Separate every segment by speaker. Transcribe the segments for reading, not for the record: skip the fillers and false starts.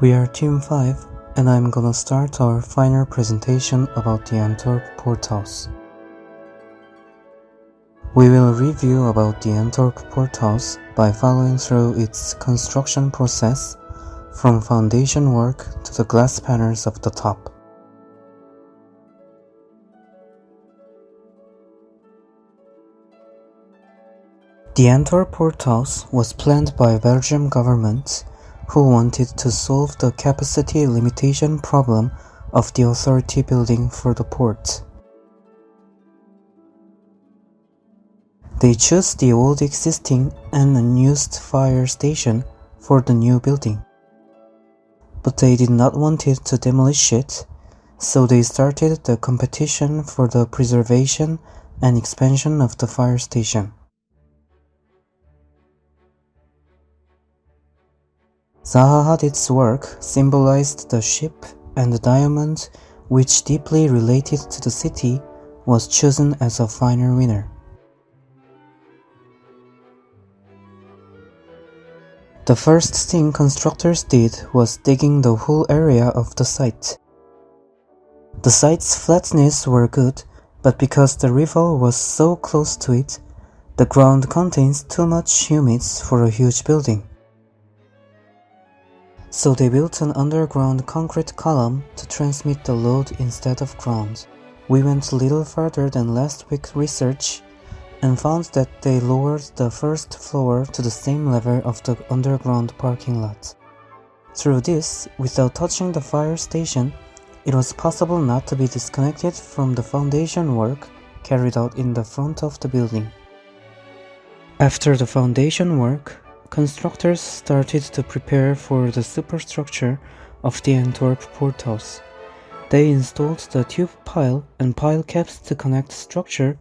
Speaker 1: We are Team 5 and I'm gonna start our final presentation about the Antwerp Port House. We will review about the Antwerp Port House by following through its construction process from foundation work to the glass panels of the top. The Antwerp Port House was planned by Belgium government who wanted to solve the capacity limitation problem of the authority building for the port. They chose the old existing and unused fire station for the new building. But they did not want it to demolish it, so they started the competition for the preservation and expansion of the fire station. Zaha Hadid's work symbolized the ship, and the diamond, which deeply related to the city, was chosen as a final winner. The first thing constructors did was digging the whole area of the site. The site's flatness were good, but because the river was so close to it, the ground contains too much humus for a huge building. So they built an underground concrete column to transmit the load instead of ground. We went a little further than last week's research and found that they lowered the first floor to the same level of the underground parking lot. Through this, without touching the fire station, it was possible not to be disconnected from the foundation work carried out in the front of the building. After the foundation work, constructors started to prepare for the superstructure of the Antwerp Port House. They installed the tube pile and pile caps to connect structure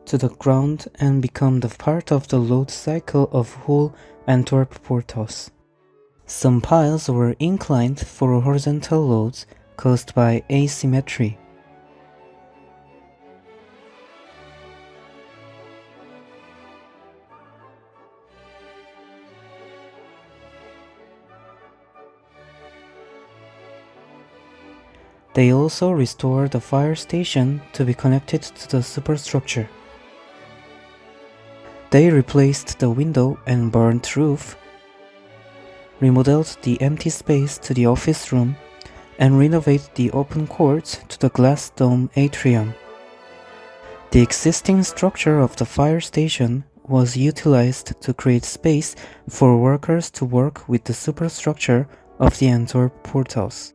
Speaker 1: to the ground and become the part of the load cycle of whole Antwerp Port House. Some piles were inclined for horizontal loads caused by asymmetry. They also restored the fire station to be connected to the superstructure. They replaced the window and burnt roof, remodeled the empty space to the office room, and renovated the open court to the glass dome atrium. The existing structure of the fire station was utilized to create space for workers to work with the superstructure of the Antwerp Port House.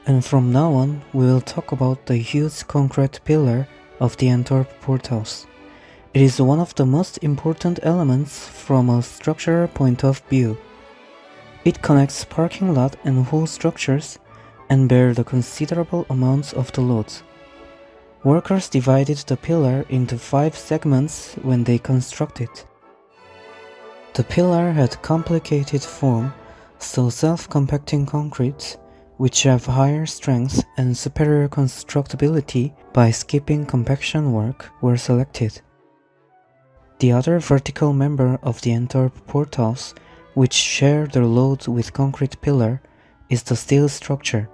Speaker 1: And from now on, we will talk about the huge concrete pillar of the Antwerp Port House. It is one of the most important elements from a structural point of view. It connects parking lot and whole structures and bears the considerable amounts of the loads. Workers divided the pillar into 5 segments when they constructed. The pillar had complicated form, so self-compacting concrete, which have higher strength and superior constructability by skipping compaction work, were selected. The other vertical member of the Antwerp Port House, which share the load with concrete pillar, is the steel structure.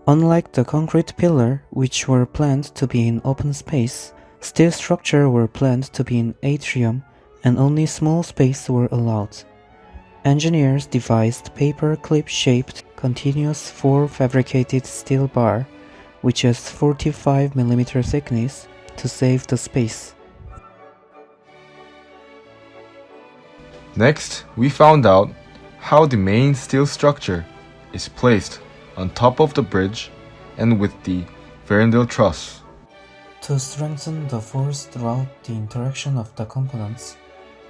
Speaker 1: Unlike the concrete pillar, which were planned to be in open space, steel structure were planned to be in atrium and only small space were allowed. Engineers devised paper clip-shaped continuous 4-fabricated steel bar, which has 45 mm thickness, to save the space.
Speaker 2: Next, we found out how the main steel structure is placed on top of the bridge and with the verandil truss.
Speaker 1: To strengthen the force throughout the interaction of the components,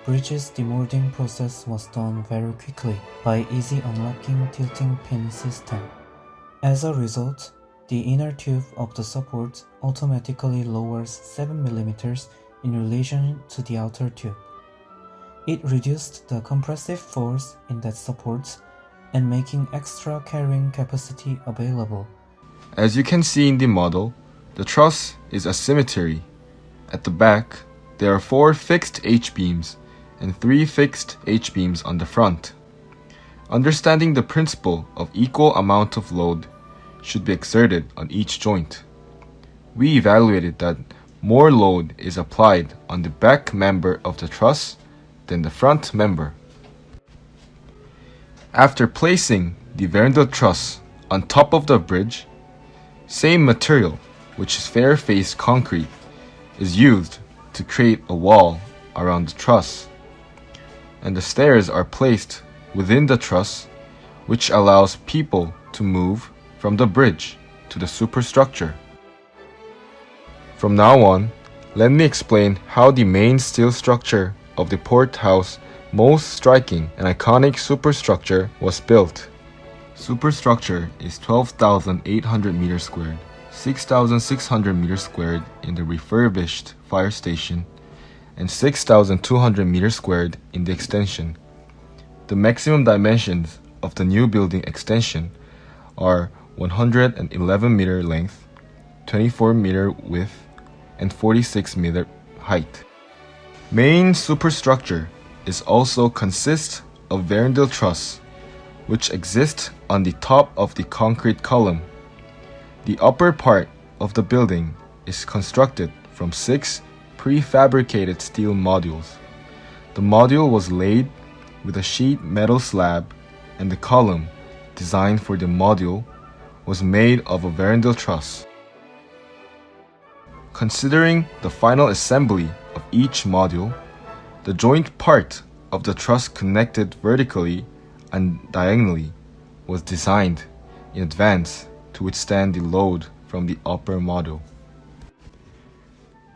Speaker 1: bridge's demolding process was done very quickly by easy unlocking tilting pin system. As a result, the inner tube of the support automatically lowers 7 mm in relation to the outer tube. It reduced the compressive force in that support and making extra carrying capacity available.
Speaker 2: As you can see in the model, the truss is asymmetry. At the back, there are 4 fixed H-beams and 3 fixed H-beams on the front. Understanding the principle of equal amount of load should be exerted on each joint. We evaluated that more load is applied on the back member of the truss than the front member. After placing the verandil truss on top of the bridge, same material, which is fair-faced concrete, is used to create a wall around the truss, and the stairs are placed within the truss, which allows people to move from the bridge to the superstructure. From now on, let me explain how the main steel structure of the port house most striking and iconic superstructure was built. Superstructure is 12,800 meters squared, 6,600 meters squared in the refurbished fire station, and 6,200 meters squared in the extension. The maximum dimensions of the new building extension are 111 meter length, 24 meter width, and 46 meter height. Main superstructure is also consists of verandil truss, which exist on the top of the concrete column. The upper part of the building is constructed from 6 prefabricated steel modules. The module was laid with a sheet metal slab, and the column, designed for the module, was made of a verandil truss. Considering the final assembly of each module, the joint part of the truss connected vertically and diagonally was designed in advance to withstand the load from the upper module.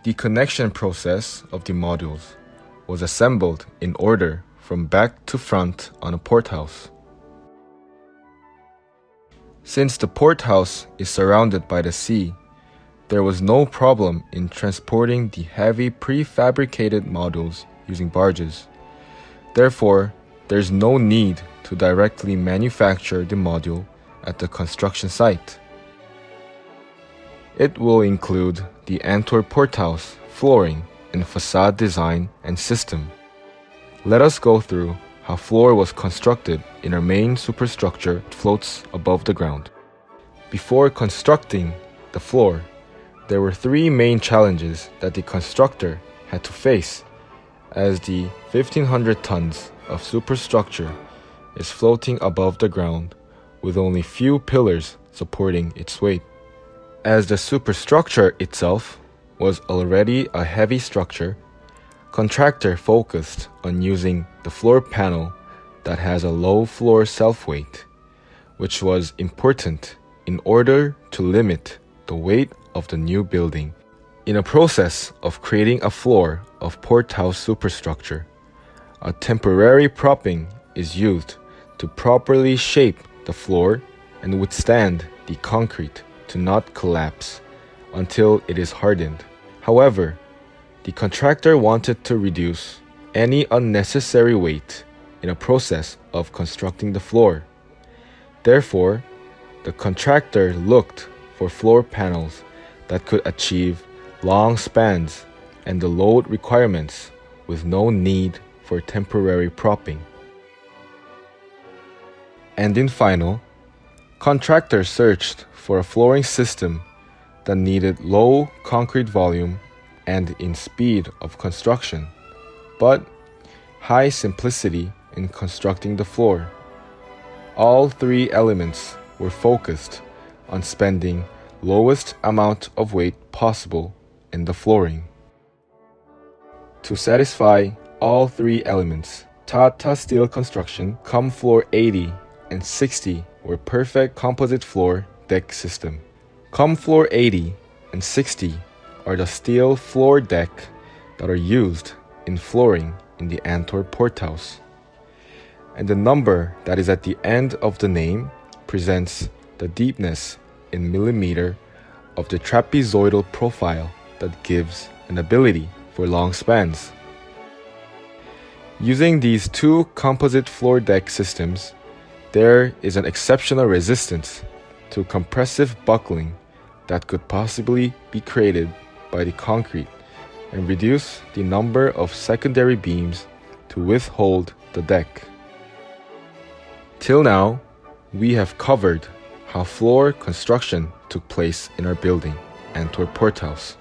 Speaker 2: The connection process of the modules was assembled in order from back to front on a port house. Since the port house is surrounded by the sea, there was no problem in transporting the heavy prefabricated modules using barges. Therefore, there is no need to directly manufacture the module at the construction site. It will include the Antwerp port house, flooring, and facade design and system. Let us go through how floor was constructed in our main superstructure that floats above the ground. Before constructing the floor, there were 3 main challenges that the constructor had to face, as the 1,500 tons of superstructure is floating above the ground with only few pillars supporting its weight. As the superstructure itself was already a heavy structure, contractor focused on using the floor panel that has a low floor self-weight, which was important in order to limit the weight of the new building. In a process of creating a floor of port house superstructure, a temporary propping is used to properly shape the floor and withstand the concrete to not collapse until it is hardened. However, the contractor wanted to reduce any unnecessary weight in a process of constructing the floor. Therefore, the contractor looked for floor panels that could achieve long spans and the load requirements with no need for temporary propping. And in final, contractors searched for a flooring system that needed low concrete volume and in speed of construction, but high simplicity in constructing the floor. All 3 elements were focused on spending lowest amount of weight possible in the flooring. To satisfy all 3 elements, Tata Steel Construction ComFloor 80 and 60 were perfect composite floor deck system. ComFloor 80 and 60 are the steel floor deck that are used in flooring in the Antwerp port house. And the number that is at the end of the name presents the deepness in millimeter of the trapezoidal profile that gives an ability for long spans. Using these 2 composite floor deck systems, There is an exceptional resistance to compressive buckling that could possibly be created by the concrete and reduce the number of secondary beams to withhold the deck. Till now, we have covered how floor construction took place in our building, Antwerp Porthouse.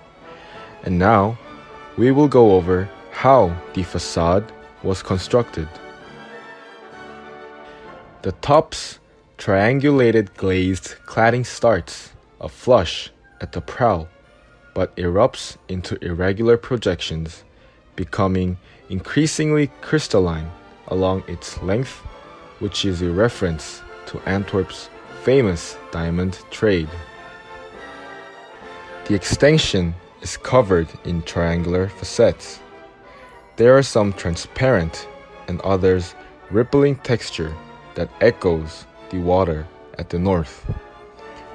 Speaker 2: And now, we will go over how the facade was constructed. The top's triangulated glazed cladding starts a flush at the prow, but erupts into irregular projections, becoming increasingly crystalline along its length, which is a reference to Antwerp's famous diamond trade. The extension is covered in triangular facets. There are some transparent and others rippling texture that echoes the water at the north.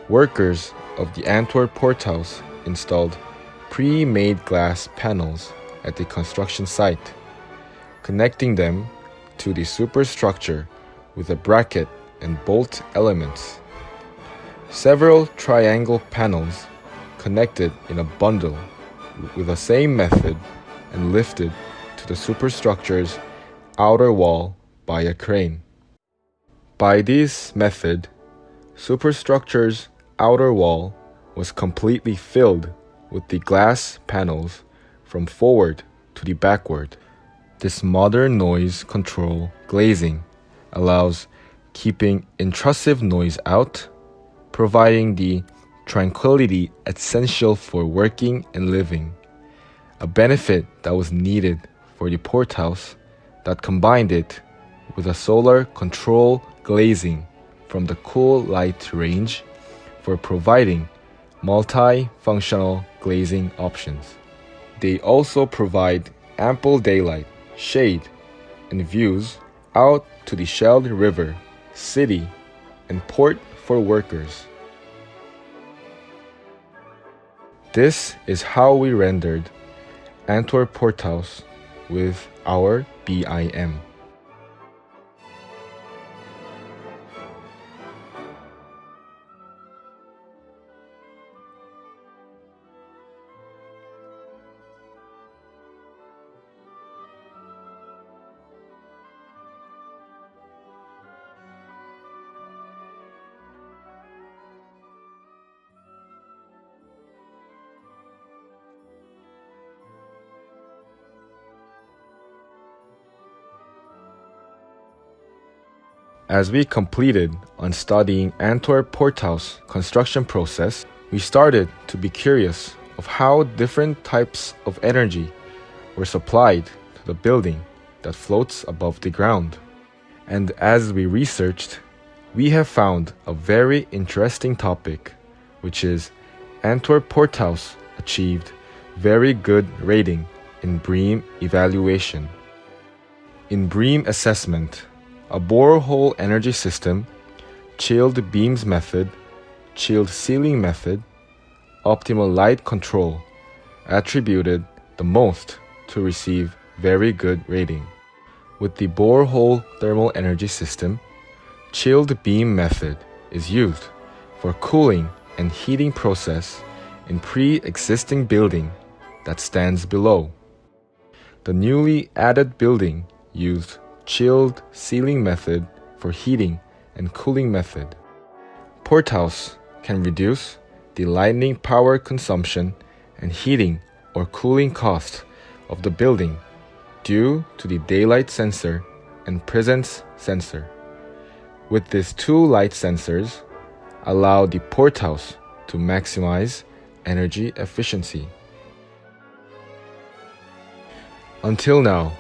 Speaker 2: Workers of the Antwerp Porthouse installed pre-made glass panels at the construction site, connecting them to the superstructure with a bracket and bolt elements. Several triangle panels connected in a bundle with the same method and lifted to the superstructure's outer wall by a crane. By this method, superstructure's outer wall was completely filled with the glass panels from forward to the backward. This modern noise control glazing allows keeping intrusive noise out, providing the tranquility essential for working and living, a benefit that was needed for the porthouse that combined it with a solar control glazing from the cool light range for providing multi-functional glazing options. They also provide ample daylight, shade, and views out to the Scheldt River, city, and port for workers. This is how we rendered Antwerp Porthouse with our BIM. As we completed on studying Antwerp Porthouse construction process, we started to be curious of how different types of energy were supplied to the building that floats above the ground. And as we researched, we have found a very interesting topic, which is Antwerp Porthouse achieved very good rating in BREEAM evaluation. In BREEAM assessment, a borehole energy system, chilled beams method, chilled ceiling method, optimal light control attributed the most to receive very good rating. With the borehole thermal energy system, chilled beam method is used for cooling and heating process in pre-existing building that stands below. The newly added building used chilled ceiling method for heating and cooling method. Porthouse can reduce the lighting power consumption and heating or cooling cost of the building due to the daylight sensor and presence sensor. With these two light sensors, allow the porthouse to maximize energy efficiency. Until now,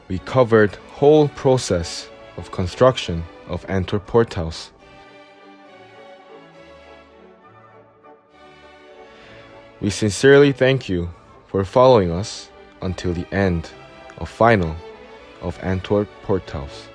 Speaker 2: we covered whole process of construction of Antwerp Porthouse. We sincerely thank you for following us until the end of final of Antwerp Porthouse.